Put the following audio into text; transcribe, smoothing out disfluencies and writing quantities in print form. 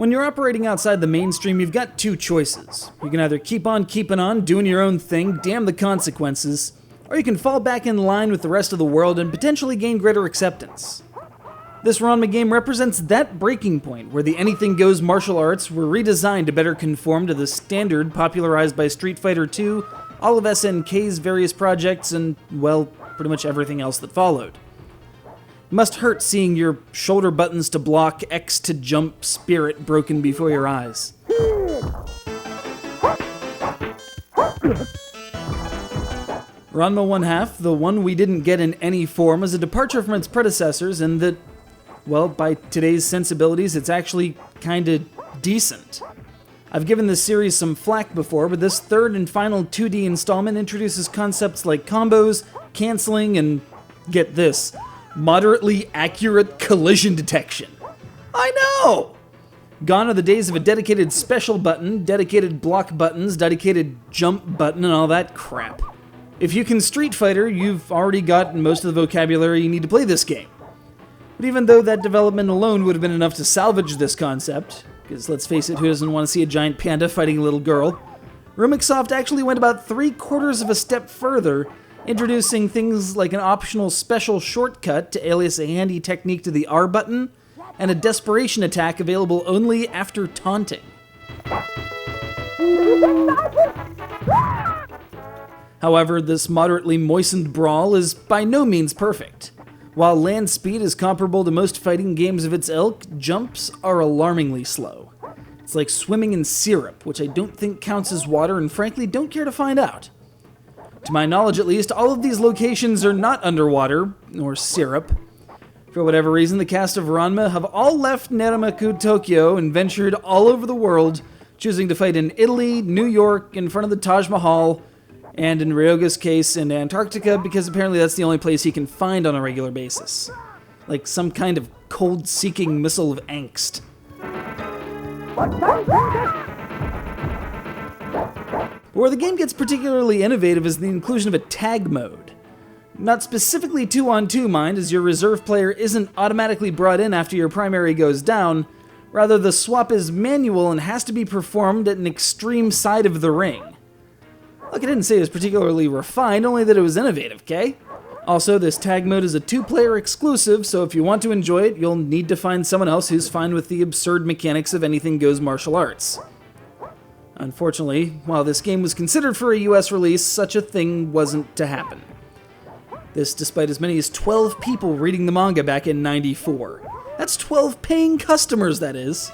When you're operating outside the mainstream, you've got two choices. You can either keep on keeping on, doing your own thing, damn the consequences, or you can fall back in line with the rest of the world and potentially gain greater acceptance. This Ranma game represents that breaking point where the anything-goes martial arts were redesigned to better conform to the standard popularized by Street Fighter II, all of SNK's various projects, and, well, pretty much everything else that followed. It must hurt seeing your shoulder buttons to block, X to jump spirit broken before your eyes. Ranma 1/2, the one we didn't get in any form, is a departure from its predecessors in that, well, by today's sensibilities, it's actually kinda decent. I've given this series some flack before, but this third and final 2D installment introduces concepts like combos, canceling, and, get this, moderately accurate collision detection. I know! Gone are the days of a dedicated special button, dedicated block buttons, dedicated jump button, and all that crap. If you can Street Fighter, you've already got most of the vocabulary you need to play this game. But even though that development alone would have been enough to salvage this concept, because let's face it, who doesn't want to see a giant panda fighting a little girl, Rumiksoft actually went about 3/4 of a step further, introducing things like an optional special shortcut to alias a handy technique to the R button, and a desperation attack available only after taunting. However, this moderately moistened brawl is by no means perfect. While land speed is comparable to most fighting games of its ilk, jumps are alarmingly slow. It's like swimming in syrup, which I don't think counts as water and frankly don't care to find out. To my knowledge at least, all of these locations are not underwater, or syrup. For whatever reason, the cast of Ranma have all left Neramaku, Tokyo, and ventured all over the world, choosing to fight in Italy, New York, in front of the Taj Mahal, and in Ryoga's case in Antarctica, because apparently that's the only place he can find on a regular basis. Like some kind of cold-seeking missile of angst. But where the game gets particularly innovative is the inclusion of a tag mode. Not specifically 2-on-2, mind, as your reserve player isn't automatically brought in after your primary goes down. Rather, the swap is manual and has to be performed at an extreme side of the ring. Look, I didn't say it was particularly refined, only that it was innovative, okay? Also, this tag mode is a 2-player exclusive, so if you want to enjoy it, you'll need to find someone else who's fine with the absurd mechanics of anything-goes martial arts. Unfortunately, while this game was considered for a US release, such a thing wasn't to happen. This despite as many as 12 people reading the manga back in '94. That's 12 paying customers, that is.